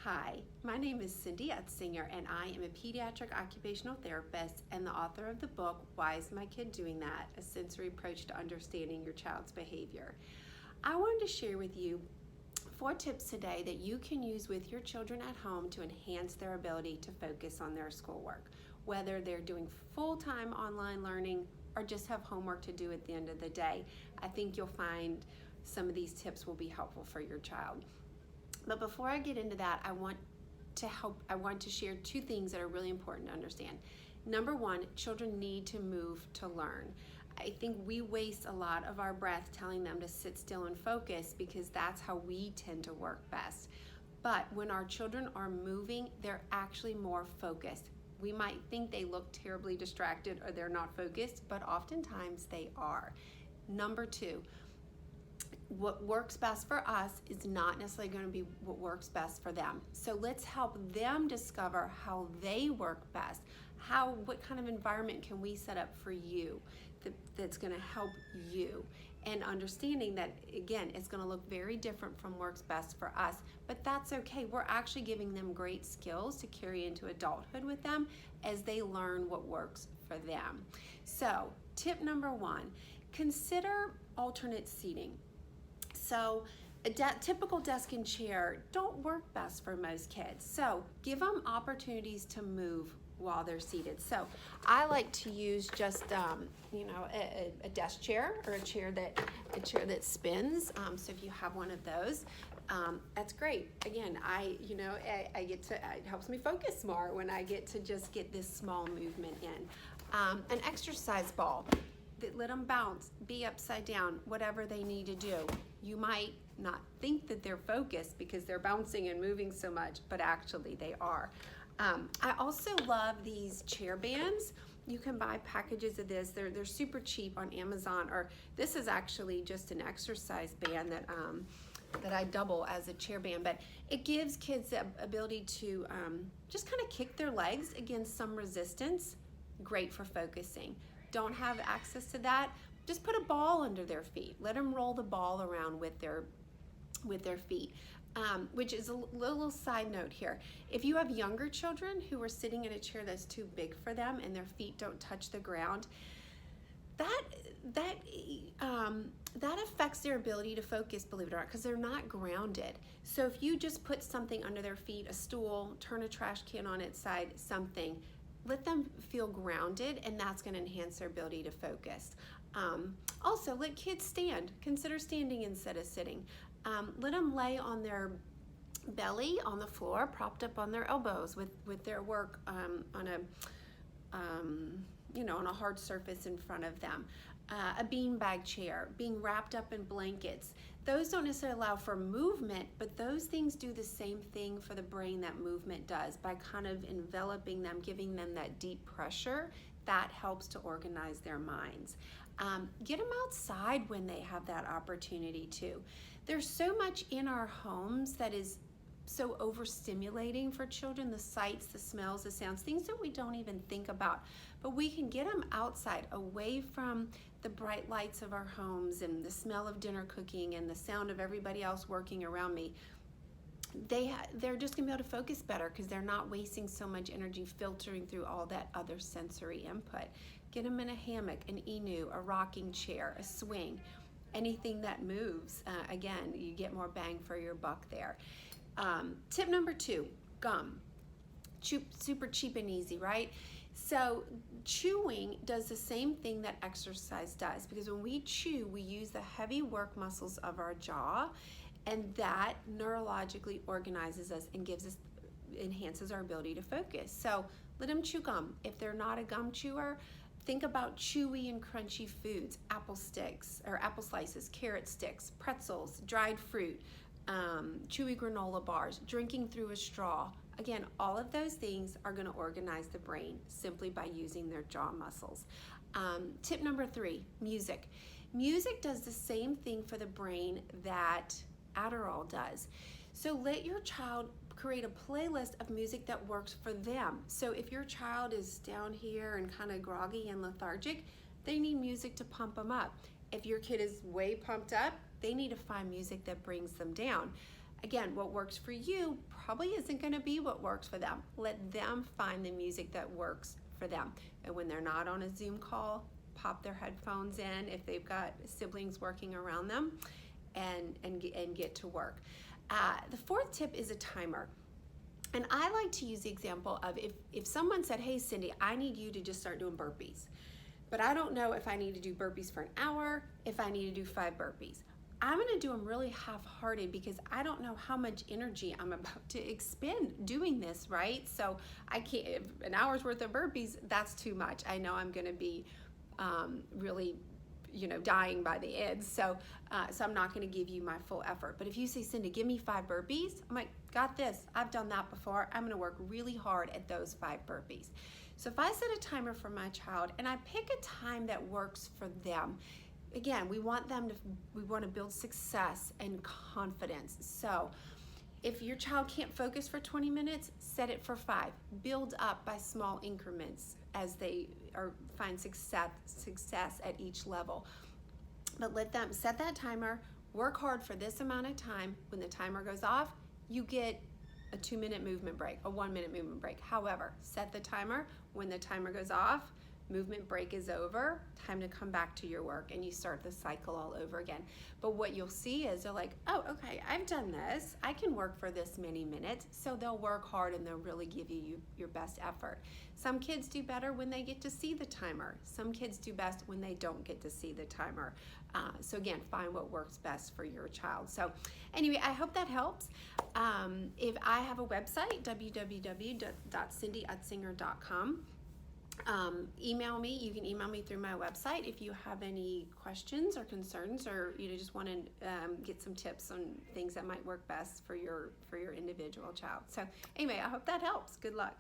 Hi, my name is Cindy Utzinger and I am a pediatric occupational therapist and the author of the book, Why Is My Kid Doing That? A Sensory Approach to Understanding Your Child's Behavior. I wanted to share with you 4 tips today that you can use with your children at home to enhance their ability to focus on their schoolwork, whether they're doing full-time online learning or just have homework to do at the end of the day. I think you'll find some of these tips will be helpful for your child. But before I get into that, I want to share 2 things that are really important to understand. Number 1, children need to move to learn. I think we waste a lot of our breath telling them to sit still and focus because that's how we tend to work best. But when our children are moving, they're actually more focused. We might think they look terribly distracted or they're not focused, but oftentimes they are. Number 2, what works best for us is not necessarily going to be what works best for them. So let's help them discover how they work best. What kind of environment can we set up for you that's going to help you? And understanding that, again, it's going to look very different from works best for us, but that's okay. We're actually giving them great skills to carry into adulthood with them as they learn what works for them. So tip number 1, consider alternate seating. So a typical desk and chair don't work best for most kids. So give them opportunities to move while they're seated. So I like to use just a desk chair or a chair that spins. So if you have one of those, that's great. Again, I get to, it helps me focus more when I get to just get this small movement in. An exercise ball. Let them bounce, be upside down, whatever they need to do. You might not think that they're focused because they're bouncing and moving so much, but actually they are. I also love these chair bands. You can buy packages of this. They're super cheap on Amazon, or this is actually just an exercise band that I double as a chair band, but it gives kids the ability to just kind of kick their legs against some resistance. Great for focusing. Don't have access to that, just put a ball under their feet. Let them roll the ball around with their feet. Which is a little side note here. If you have younger children who are sitting in a chair that's too big for them and their feet don't touch the ground, that affects their ability to focus, believe it or not, because they're not grounded. So if you just put something under their feet, a stool, turn a trash can on its side, something, let them feel grounded, and that's going to enhance their ability to focus. Also, let kids stand. Consider standing instead of sitting. Let them lay on their belly on the floor, propped up on their elbows with their work on a hard surface in front of them. A beanbag chair, being wrapped up in blankets. Those don't necessarily allow for movement, but those things do the same thing for the brain that movement does by kind of enveloping them, giving them that deep pressure. That helps to organize their minds. Get them outside when they have that opportunity too. There's so much in our homes that is so overstimulating for children, the sights, the smells, the sounds, things that we don't even think about. But we can get them outside, away from the bright lights of our homes and the smell of dinner cooking and the sound of everybody else working around me. They're just gonna be able to focus better because they're not wasting so much energy filtering through all that other sensory input. Get them in a hammock, an enu, a rocking chair, a swing, anything that moves. Again, you get more bang for your buck there. Tip number 2, gum. Super cheap and easy, right? So chewing does the same thing that exercise does, because when we chew, we use the heavy work muscles of our jaw, and that neurologically organizes us and enhances our ability to focus. So let them chew gum. If they're not a gum chewer, think about chewy and crunchy foods, apple sticks or apple slices, carrot sticks, pretzels, dried fruit, chewy granola bars, drinking through a straw. Again, all of those things are going to organize the brain simply by using their jaw muscles. Tip number 3, music. Music does the same thing for the brain that Adderall does. So let your child create a playlist of music that works for them. So if your child is down here and kind of groggy and lethargic, they need music to pump them up. If your kid is way pumped up, they need to find music that brings them down. Again, what works for you probably isn't going to be what works for them. Let them find the music that works for them. And when they're not on a Zoom call, pop their headphones in if they've got siblings working around them, and get to work. The fourth tip is a timer. And I like to use the example of if someone said, hey Cindy, I need you to just start doing burpees, but I don't know if I need to do burpees for an hour, if I need to do 5 burpees. I'm gonna do them really half-hearted because I don't know how much energy I'm about to expend doing this, right? So I can't, if an hour's worth of burpees, that's too much. I know I'm gonna be really, dying by the end. So I'm not gonna give you my full effort. But if you say, Cindy, give me 5 burpees, I'm like, got this, I've done that before. I'm gonna work really hard at those 5 burpees. So if I set a timer for my child and I pick a time that works for them, again, we want to build success and confidence. So if your child can't focus for 20 minutes, set it for 5. Build up by small increments as they find success at each level. But let them set that timer, work hard for this amount of time. When the timer goes off, you get a 2-minute movement break, a 1-minute movement break. However, set the timer. When the timer goes off, movement break is over, time to come back to your work, and you start the cycle all over again. But what you'll see is they're like, oh, okay, I've done this. I can work for this many minutes. So they'll work hard and they'll really give you your best effort. Some kids do better when they get to see the timer. Some kids do best when they don't get to see the timer. So again, find what works best for your child. So anyway, I hope that helps. If I have a website, www.cindyutzinger.com. Email me. You can email me through my website if you have any questions or concerns, or just want to get some tips on things that might work best for your individual child. So anyway, I hope that helps. Good luck.